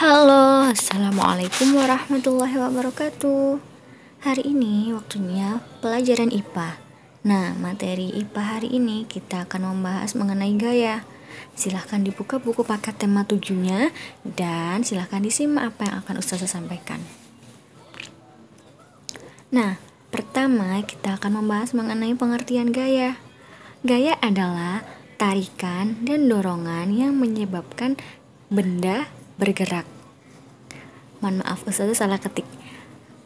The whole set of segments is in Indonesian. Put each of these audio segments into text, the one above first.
Halo, assalamualaikum warahmatullahi wabarakatuh. Hari ini waktunya pelajaran IPA. Nah, materi IPA hari ini kita akan membahas mengenai gaya. Silahkan dibuka buku paket tema 7-nya dan silahkan disimak apa yang akan Ustazah sampaikan. Nah, pertama kita akan membahas mengenai pengertian gaya. Gaya adalah tarikan dan dorongan yang menyebabkan benda bergerak. Mohon maaf, Ustazah salah ketik.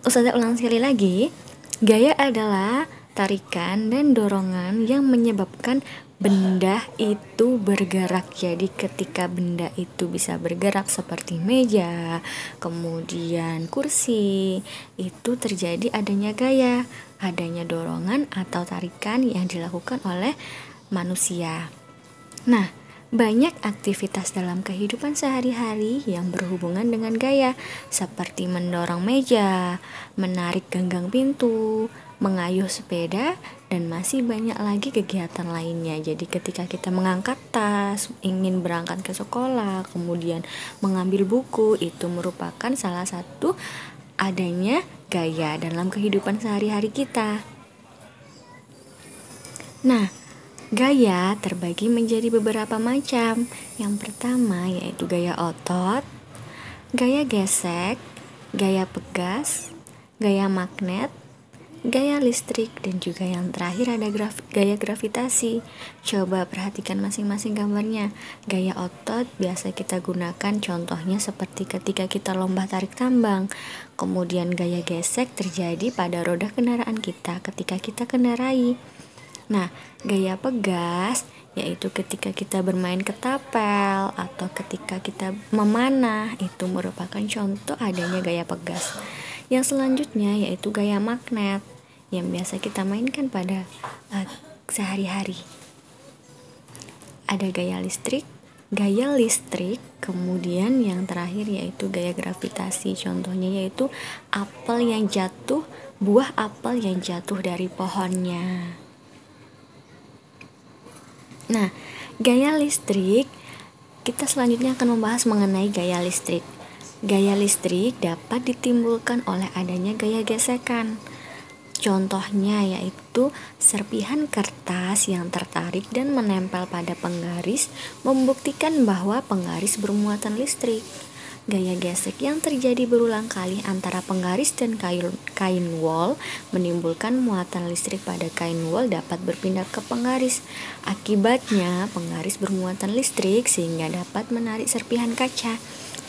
Ustazah ulang sekali lagi. Gaya adalah tarikan dan dorongan yang menyebabkan benda itu bergerak. Jadi ketika benda itu bisa bergerak seperti meja, kemudian kursi, itu terjadi adanya gaya, adanya dorongan atau tarikan yang dilakukan oleh manusia. Nah, banyak aktivitas dalam kehidupan sehari-hari yang berhubungan dengan gaya, seperti mendorong meja, menarik genggang pintu, mengayuh sepeda, dan masih banyak lagi kegiatan lainnya. Jadi ketika kita mengangkat tas, ingin berangkat ke sekolah, kemudian mengambil buku, itu merupakan salah satu adanya gaya dalam kehidupan sehari-hari kita. Nah, gaya terbagi menjadi beberapa macam. Yang pertama yaitu gaya otot, gaya gesek, gaya pegas, gaya magnet, gaya listrik, dan juga yang terakhir ada gaya gravitasi. Coba perhatikan masing-masing gambarnya. Gaya otot biasa kita gunakan contohnya seperti ketika kita lomba tarik tambang. Kemudian gaya gesek terjadi pada roda kendaraan kita ketika kita kendarai. Nah, gaya pegas yaitu ketika kita bermain ketapel atau ketika kita memanah, itu merupakan contoh adanya gaya pegas. Yang selanjutnya yaitu gaya magnet yang biasa kita mainkan pada sehari-hari. Ada gaya listrik, kemudian yang terakhir yaitu gaya gravitasi. Contohnya yaitu buah apel yang jatuh dari pohonnya. Nah, gaya listrik, kita selanjutnya akan membahas mengenai gaya listrik. Gaya listrik dapat ditimbulkan oleh adanya gaya gesekan. Contohnya yaitu serpihan kertas yang tertarik dan menempel pada penggaris membuktikan bahwa penggaris bermuatan listrik. Gaya gesek yang terjadi berulang kali antara penggaris dan kain wol menimbulkan muatan listrik pada kain wol dapat berpindah ke penggaris. Akibatnya, penggaris bermuatan listrik sehingga dapat menarik serpihan kaca.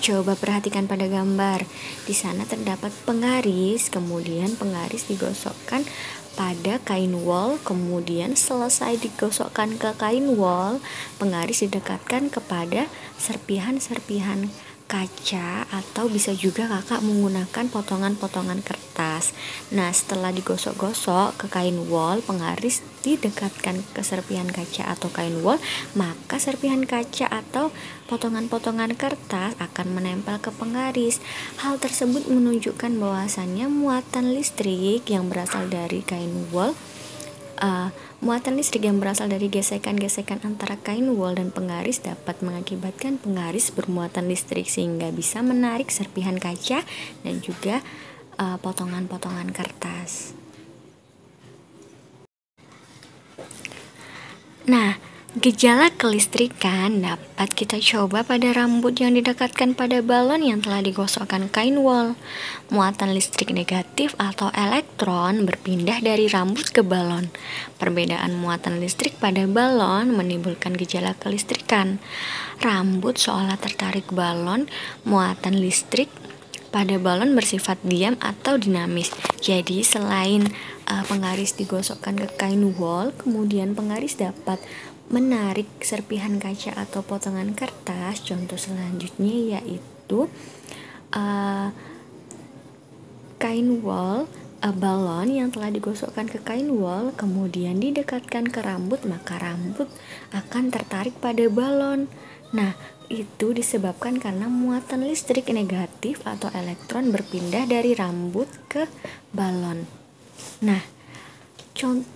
Coba perhatikan pada gambar. Di sana terdapat penggaris, kemudian penggaris digosokkan pada kain wol, kemudian selesai digosokkan ke kain wol, penggaris didekatkan kepada serpihan-serpihan kaca, atau bisa juga kakak menggunakan potongan-potongan kertas. Nah, setelah digosok-gosok ke kain wol, penggaris didekatkan ke serpihan kaca atau kain wol, maka serpihan kaca atau potongan-potongan kertas akan menempel ke penggaris. Hal tersebut menunjukkan bahwasannya muatan listrik yang berasal dari kain wol dari gesekan-gesekan antara kain wol dan penggaris dapat mengakibatkan penggaris bermuatan listrik sehingga bisa menarik serpihan kaca dan juga potongan-potongan kertas. Nah, gejala kelistrikan dapat kita coba pada rambut yang didekatkan pada balon yang telah digosokkan kain wol. Muatan listrik negatif atau elektron berpindah dari rambut ke balon. Perbedaan muatan listrik pada balon menimbulkan gejala kelistrikan. Rambut seolah tertarik balon, muatan listrik pada balon bersifat diam atau dinamis. Jadi selain penggaris digosokkan ke kain wol, kemudian penggaris dapat menarik serpihan kaca atau potongan kertas. Contoh selanjutnya yaitu kain wol, balon yang telah digosokkan ke kain wol kemudian didekatkan ke rambut, maka rambut akan tertarik pada balon. Nah, itu disebabkan karena muatan listrik negatif atau elektron berpindah dari rambut ke balon. Nah,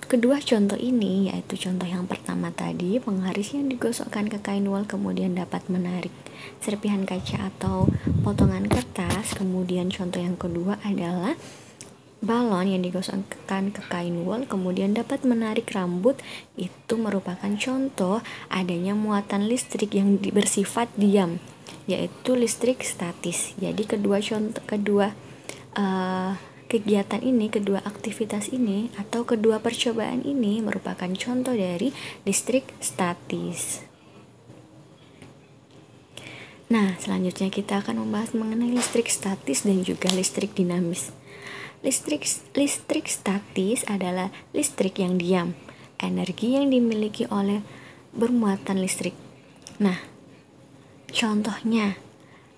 Kedua contoh ini, yaitu contoh yang pertama tadi, penggaris yang digosokkan ke kain wol kemudian dapat menarik serpihan kaca atau potongan kertas. Kemudian contoh yang kedua adalah balon yang digosokkan ke kain wol kemudian dapat menarik rambut. Itu merupakan contoh adanya muatan listrik yang bersifat diam, yaitu listrik statis. Jadi kedua kegiatan ini, kedua aktivitas ini atau kedua percobaan ini merupakan contoh dari listrik statis. Nah, selanjutnya kita akan membahas mengenai listrik statis dan juga listrik dinamis. Listrik statis adalah listrik yang diam, energi yang dimiliki oleh bermuatan listrik. Nah, contohnya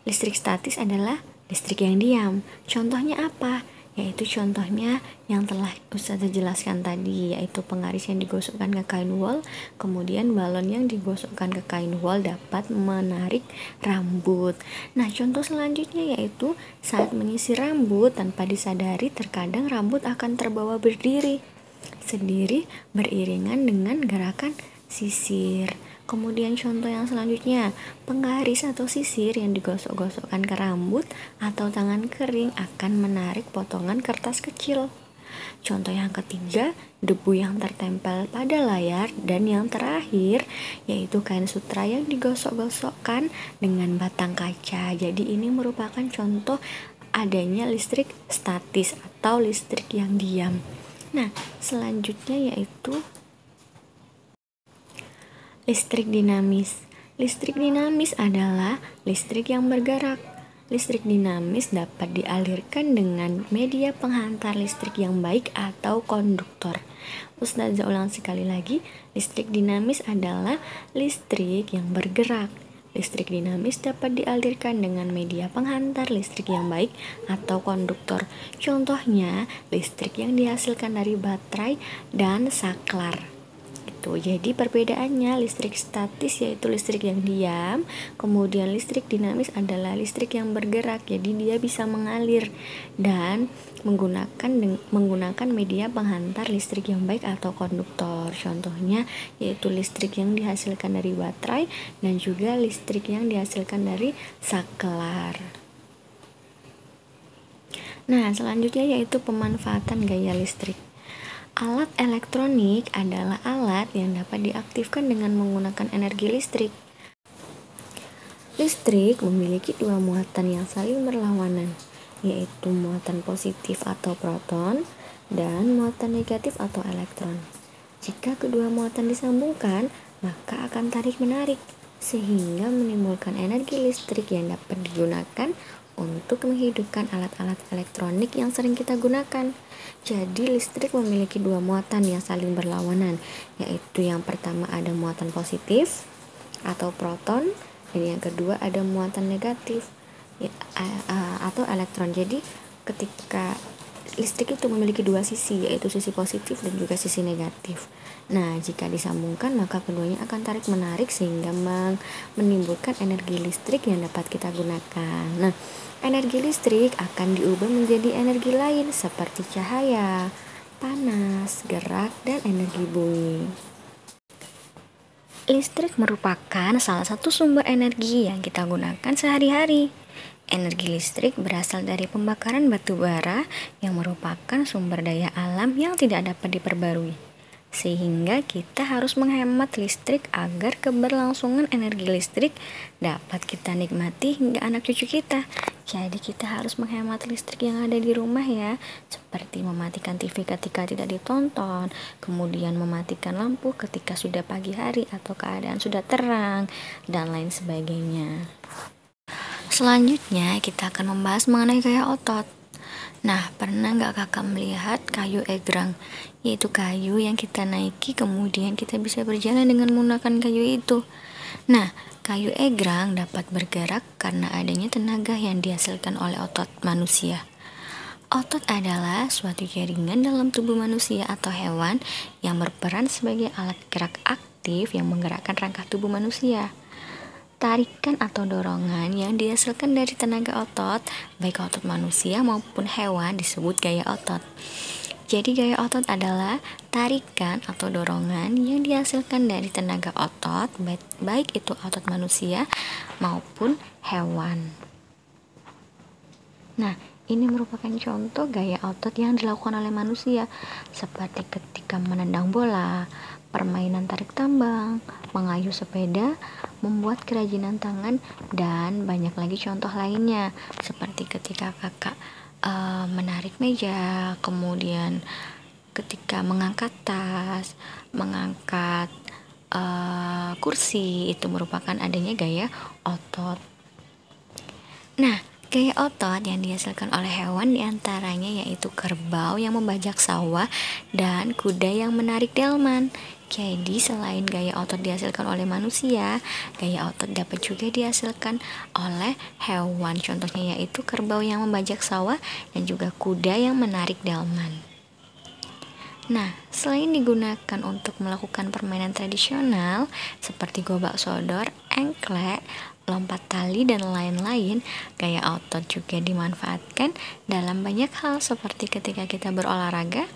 listrik statis adalah listrik yang diam. Contohnya apa? Yaitu contohnya yang telah Ustazah jelaskan tadi, yaitu penggaris yang digosokkan ke kain wol, kemudian balon yang digosokkan ke kain wol dapat menarik rambut. Nah, contoh selanjutnya yaitu saat menyisir rambut tanpa disadari, terkadang rambut akan terbawa berdiri sendiri beriringan dengan gerakan sisir. Kemudian contoh yang selanjutnya, penggaris atau sisir yang digosok-gosokkan ke rambut atau tangan kering akan menarik potongan kertas kecil. Contoh yang ketiga, debu yang tertempel pada layar. Dan yang terakhir, yaitu kain sutra yang digosok-gosokkan dengan batang kaca. Jadi ini merupakan contoh adanya listrik statis atau listrik yang diam. Nah, selanjutnya yaitu listrik dinamis. Listrik dinamis adalah listrik yang bergerak. Listrik dinamis dapat dialirkan dengan media penghantar listrik yang baik atau konduktor. Ustazah ulang sekali lagi, listrik dinamis adalah listrik yang bergerak. Listrik dinamis dapat dialirkan dengan media penghantar listrik yang baik atau konduktor. Contohnya, listrik yang dihasilkan dari baterai dan saklar. Jadi perbedaannya, listrik statis yaitu listrik yang diam, kemudian listrik dinamis adalah listrik yang bergerak. Jadi dia bisa mengalir dan menggunakan media penghantar listrik yang baik atau konduktor. Contohnya yaitu listrik yang dihasilkan dari baterai dan juga listrik yang dihasilkan dari saklar. Nah, selanjutnya yaitu pemanfaatan gaya listrik. Alat elektronik adalah alat yang dapat diaktifkan dengan menggunakan energi listrik. Listrik memiliki dua muatan yang saling berlawanan, yaitu muatan positif atau proton dan muatan negatif atau elektron. Jika kedua muatan disambungkan, maka akan tarik-menarik, sehingga menimbulkan energi listrik yang dapat digunakan untuk menghidupkan alat-alat elektronik yang sering kita gunakan. Jadi listrik memiliki dua muatan yang saling berlawanan, yaitu yang pertama ada muatan positif atau proton, dan yang kedua ada muatan negatif atau elektron. Jadi ketika listrik itu memiliki dua sisi, yaitu sisi positif dan juga sisi negatif. Nah, jika disambungkan maka keduanya akan tarik-menarik sehingga menimbulkan energi listrik yang dapat kita gunakan. Nah, energi listrik akan diubah menjadi energi lain seperti cahaya, panas, gerak, dan energi bumi. Listrik merupakan salah satu sumber energi yang kita gunakan sehari-hari. Energi listrik berasal dari pembakaran batu bara yang merupakan sumber daya alam yang tidak dapat diperbarui. Sehingga kita harus menghemat listrik agar keberlangsungan energi listrik dapat kita nikmati hingga anak cucu kita. Jadi kita harus menghemat listrik yang ada di rumah ya, seperti mematikan TV ketika tidak ditonton, kemudian mematikan lampu ketika sudah pagi hari atau keadaan sudah terang, dan lain sebagainya. Selanjutnya kita akan membahas mengenai gaya otot. Nah, pernah nggak kakak melihat kayu egrang? Yaitu kayu yang kita naiki kemudian kita bisa berjalan dengan menggunakan kayu itu. Nah, kayu egrang dapat bergerak karena adanya tenaga yang dihasilkan oleh otot manusia. Otot adalah suatu jaringan dalam tubuh manusia atau hewan yang berperan sebagai alat gerak aktif yang menggerakkan rangka tubuh manusia. Tarikan atau dorongan yang dihasilkan dari tenaga otot, baik otot manusia maupun hewan, disebut gaya otot. Jadi gaya otot adalah tarikan atau dorongan yang dihasilkan dari tenaga otot, baik itu otot manusia maupun hewan. Nah, ini merupakan contoh gaya otot yang dilakukan oleh manusia, seperti ketika menendang bola, permainan tarik tambang, mengayuh sepeda, membuat kerajinan tangan, dan banyak lagi contoh lainnya, seperti ketika kakak menarik meja, kemudian ketika mengangkat tas, mengangkat kursi, itu merupakan adanya gaya otot. Nah, gaya otot yang dihasilkan oleh hewan diantaranya yaitu kerbau yang membajak sawah dan kuda yang menarik delman. Jadi selain gaya otot dihasilkan oleh manusia, gaya otot dapat juga dihasilkan oleh hewan. Contohnya yaitu kerbau yang membajak sawah dan juga kuda yang menarik delman. Nah, selain digunakan untuk melakukan permainan tradisional seperti gobak sodor, engklek, lompat tali, dan lain-lain, gaya otot juga dimanfaatkan dalam banyak hal seperti ketika kita berolahraga,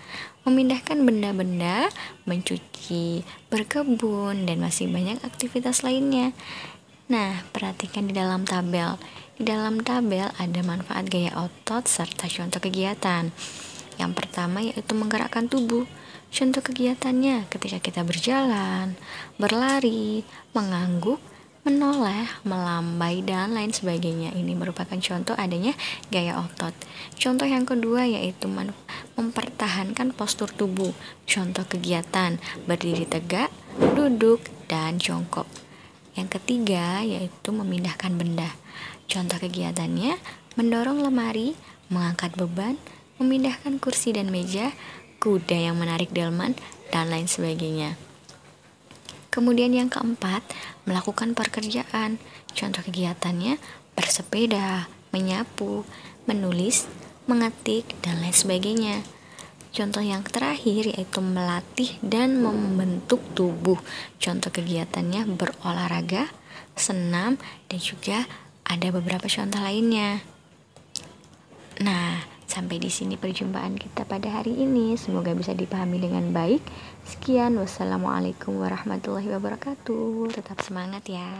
memindahkan benda-benda, mencuci, berkebun, dan masih banyak aktivitas lainnya. Nah, perhatikan di dalam tabel. Di dalam tabel ada manfaat gaya otot serta contoh kegiatan. Yang pertama yaitu menggerakkan tubuh. Contoh kegiatannya ketika kita berjalan, berlari, mengangguk, menoleh, melambai, dan lain sebagainya. Ini merupakan contoh adanya gaya otot. Contoh yang kedua yaitu mempertahankan postur tubuh. Contoh kegiatan berdiri tegak, duduk, dan jongkok. Yang ketiga yaitu memindahkan benda. Contoh kegiatannya mendorong lemari, mengangkat beban, memindahkan kursi dan meja, kuda yang menarik delman, dan lain sebagainya. Kemudian yang keempat, melakukan pekerjaan. Contoh kegiatannya bersepeda, menyapu, menulis, mengetik, dan lain sebagainya. Contoh yang terakhir yaitu melatih dan membentuk tubuh. Contoh kegiatannya berolahraga, senam, dan juga ada beberapa contoh lainnya. Nah, sampai di sini perjumpaan kita pada hari ini. Semoga bisa dipahami dengan baik. Sekian, wassalamualaikum warahmatullahi wabarakatuh. Tetap semangat ya.